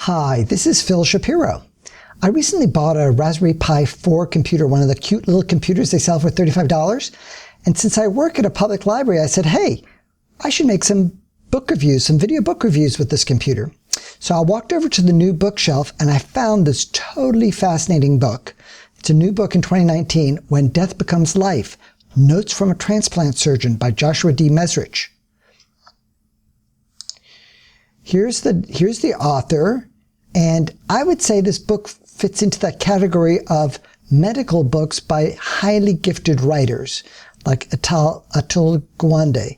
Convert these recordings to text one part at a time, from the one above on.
Hi, this is Phil Shapiro. I recently bought a Raspberry Pi 4 computer, one of the cute little computers they sell for $35. And since I work at a public library, I said, hey, I should make some book reviews, some video book reviews with this computer. So I walked over to the new bookshelf and I found this totally fascinating book. It's a new book in 2019, When Death Becomes Life, Notes from a Transplant Surgeon by Joshua D. Mesrich. Here's the author, and I would say this book fits into that category of medical books by highly gifted writers, like Atul Gawande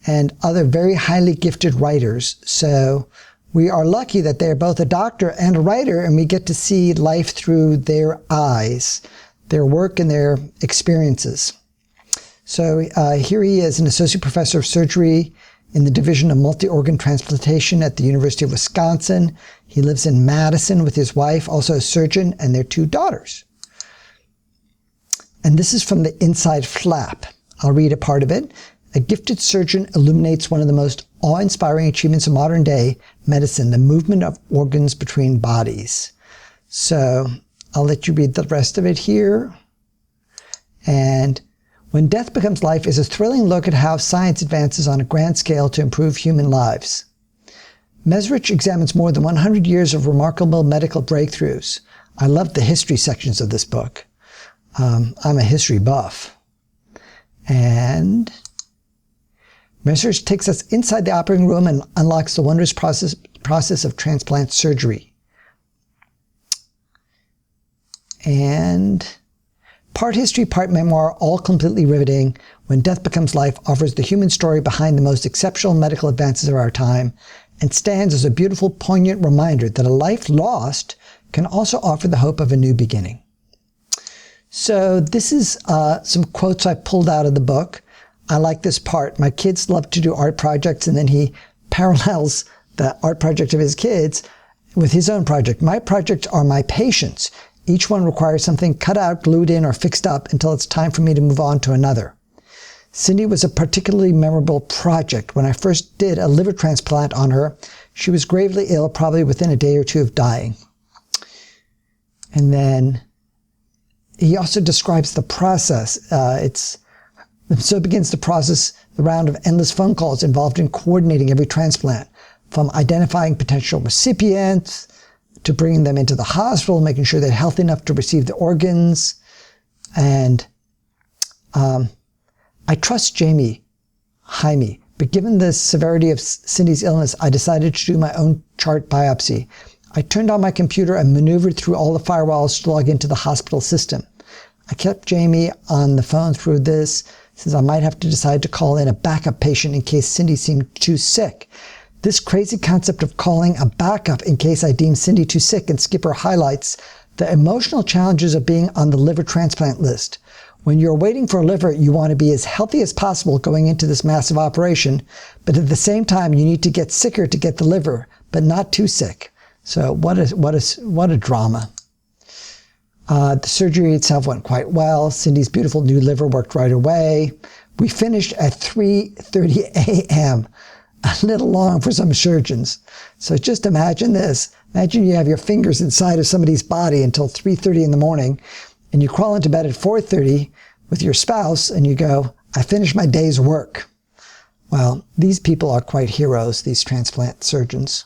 and other very highly gifted writers. So we are lucky that they're both a doctor and a writer, and we get to see life through their eyes, their work and their experiences. So here he is, an associate professor of surgery in the Division of Multi-Organ Transplantation at the University of Wisconsin. He lives in Madison with his wife, also a surgeon, and their 2 daughters. And this is from the inside flap. I'll read a part of it. A gifted surgeon illuminates one of the most awe-inspiring achievements of modern day medicine, the movement of organs between bodies. So I'll let you read the rest of it here. And When Death Becomes Life is a thrilling look at how science advances on a grand scale to improve human lives. Mesrich examines more than 100 years of remarkable medical breakthroughs. I love the history sections of this book. I'm a history buff. And Mesrich takes us inside the operating room and unlocks the wondrous process of transplant surgery. And part history, part memoir, all completely riveting. When Death Becomes Life offers the human story behind the most exceptional medical advances of our time and stands as a beautiful, poignant reminder that a life lost can also offer the hope of a new beginning. So this is some quotes I pulled out of the book. I like this part. My kids love to do art projects, and then he parallels the art project of his kids with his own project. My projects are my patients. Each one requires something cut out, glued in, or fixed up until it's time for me to move on to another. Cindy was a particularly memorable project. When I first did a liver transplant on her, she was gravely ill, probably within a day or 2 of dying. And then he also describes the process. So begins the process, the round of endless phone calls involved in coordinating every transplant, from identifying potential recipients to bringing them into the hospital, making sure they're healthy enough to receive the organs. And I trust Jaime, but given the severity of Cindy's illness, I decided to do my own chart biopsy. I turned on my computer and maneuvered through all the firewalls to log into the hospital system. I kept Jaime on the phone through this, since I might have to decide to call in a backup patient in case Cindy seemed too sick. This crazy concept of calling a backup in case I deem Cindy too sick and skip her highlights the emotional challenges of being on the liver transplant list. When you're waiting for a liver, you want to be as healthy as possible going into this massive operation, but at the same time, you need to get sicker to get the liver, but not too sick. So what a drama. The surgery itself went quite well. Cindy's beautiful new liver worked right away. We finished at 3:30 a.m., a little long for some surgeons. So just imagine this. Imagine you have your fingers inside of somebody's body until 3:30 in the morning, and you crawl into bed at 4:30 with your spouse, and you go, I finished my day's work. Well, these people are quite heroes, these transplant surgeons.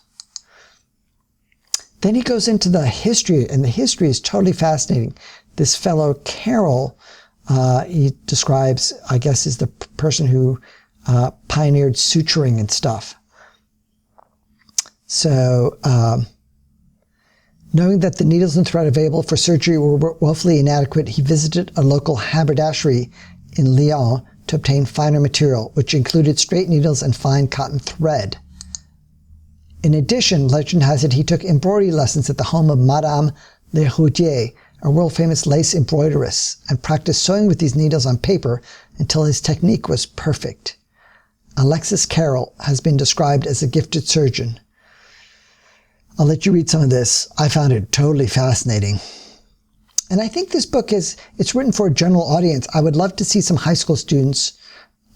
Then he goes into the history, and the history is totally fascinating. This fellow, Carol, he describes, I guess, is the person who pioneered suturing and stuff. So, knowing that the needles and thread available for surgery were woefully inadequate, he visited a local haberdashery in Lyon to obtain finer material, which included straight needles and fine cotton thread. In addition, legend has it he took embroidery lessons at the home of Madame Leroudier, a world-famous lace embroideress, and practiced sewing with these needles on paper until his technique was perfect. Alexis Carrel has been described as a gifted surgeon. I'll let you read some of this. I found it totally fascinating. And I think this book it's written for a general audience. I would love to see some high school students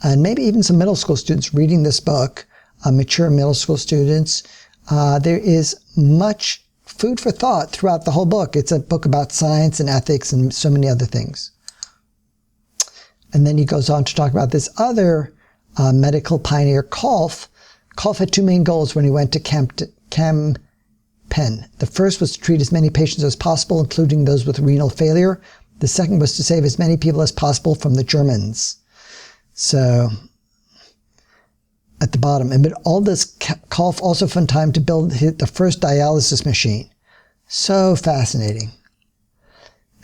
and maybe even some middle school students reading this book, mature middle school students. There is much food for thought throughout the whole book. It's a book about science and ethics and so many other things. And then he goes on to talk about this other medical pioneer, Kolff. Kolff had two main goals when he went to Kampen. The first was to treat as many patients as possible, including those with renal failure. The second was to save as many people as possible from the Germans. So, at the bottom. And but all this, Kolff also found time to build the first dialysis machine. So fascinating.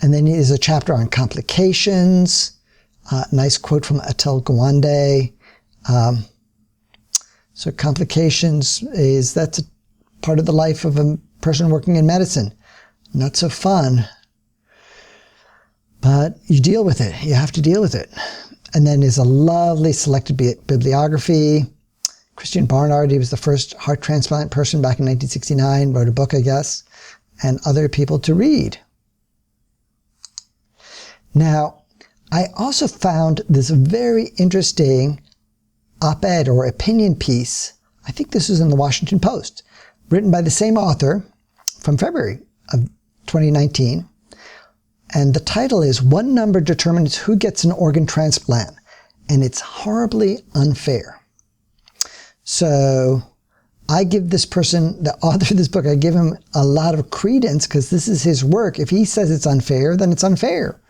And then there's a chapter on complications. Nice quote from Atul Gawande. So complications that's a part of the life of a person working in medicine. Not so fun, but you deal with it. You have to deal with it. And then there's a lovely selected bibliography. Christian Barnard, he was the first heart transplant person back in 1969, wrote a book, I guess, and other people to read. Now, I also found this very interesting op-ed or opinion piece. I think this was in the Washington Post, written by the same author from February of 2019. And the title is, "One Number Determines Who Gets an Organ Transplant, and It's Horribly Unfair." So I give this person, the author of this book, I give him a lot of credence because this is his work. If he says it's unfair, then it's unfair.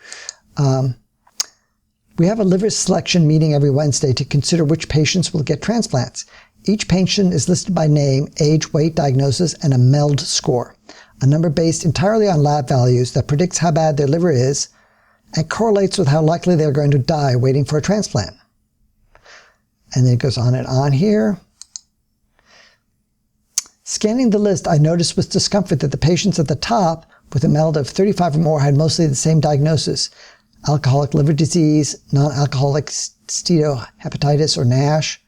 We have a liver selection meeting every Wednesday to consider which patients will get transplants. Each patient is listed by name, age, weight, diagnosis, and a MELD score, a number based entirely on lab values that predicts how bad their liver is and correlates with how likely they're going to die waiting for a transplant. And then it goes on and on here. Scanning the list, I noticed with discomfort that the patients at the top with a MELD of 35 or more had mostly the same diagnosis: alcoholic liver disease, non-alcoholic steatohepatitis or NASH.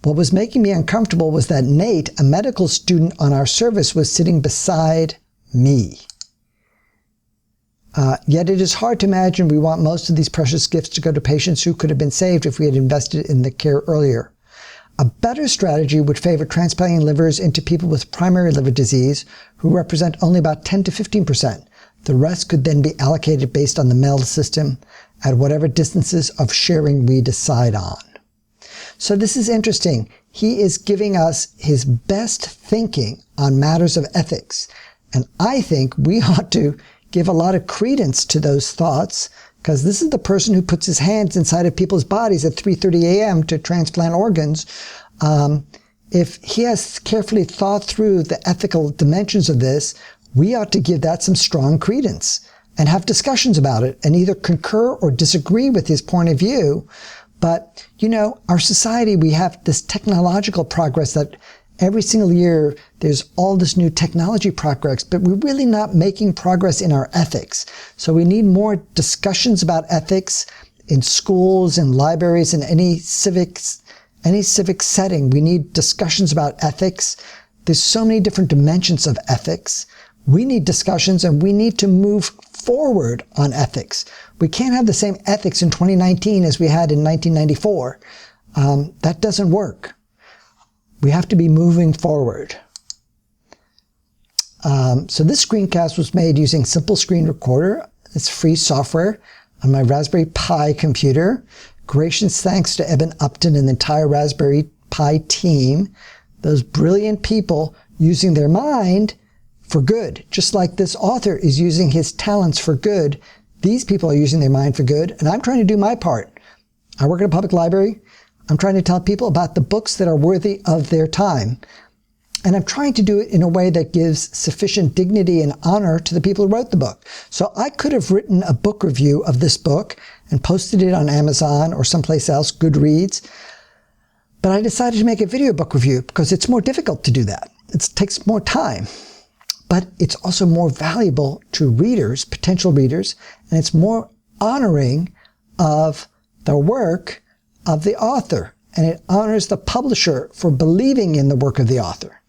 What was making me uncomfortable was that Nate, a medical student on our service, was sitting beside me. Yet it is hard to imagine we want most of these precious gifts to go to patients who could have been saved if we had invested in the care earlier. A better strategy would favor transplanting livers into people with primary liver disease, who represent only about 10 to 15%. The rest could then be allocated based on the MELD system at whatever distances of sharing we decide on. So this is interesting. He is giving us his best thinking on matters of ethics. And I think we ought to give a lot of credence to those thoughts, because this is the person who puts his hands inside of people's bodies at 3:30 a.m. to transplant organs. If he has carefully thought through the ethical dimensions of this, we ought to give that some strong credence and have discussions about it and either concur or disagree with his point of view. But, you know, our society, we have this technological progress that every single year there's all this new technology progress, but we're really not making progress in our ethics. So we need more discussions about ethics in schools and libraries and any civic setting. We need discussions about ethics. There's so many different dimensions of ethics. We need discussions, and we need to move forward on ethics. We can't have the same ethics in 2019 as we had in 1994. That doesn't work. We have to be moving forward. So this screencast was made using Simple Screen Recorder. It's free software on my Raspberry Pi computer. Gracious thanks to Eben Upton and the entire Raspberry Pi team. Those brilliant people using their mind for good. Just like this author is using his talents for good, these people are using their mind for good, and I'm trying to do my part. I work at a public library. I'm trying to tell people about the books that are worthy of their time. And I'm trying to do it in a way that gives sufficient dignity and honor to the people who wrote the book. So I could have written a book review of this book and posted it on Amazon or someplace else, Goodreads. But I decided to make a video book review because it's more difficult to do that. It takes more time. But it's also more valuable to readers, potential readers, and it's more honoring of the work of the author. And it honors the publisher for believing in the work of the author.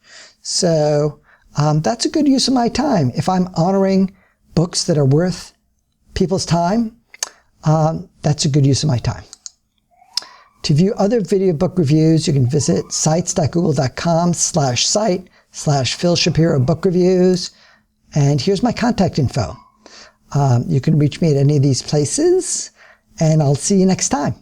So that's a good use of my time. If I'm honoring books that are worth people's time, that's a good use of my time. To view other video book reviews, you can visit sites.google.com/site/Phil Shapiro Book Reviews. And here's my contact info. You can reach me at any of these places, and I'll see you next time.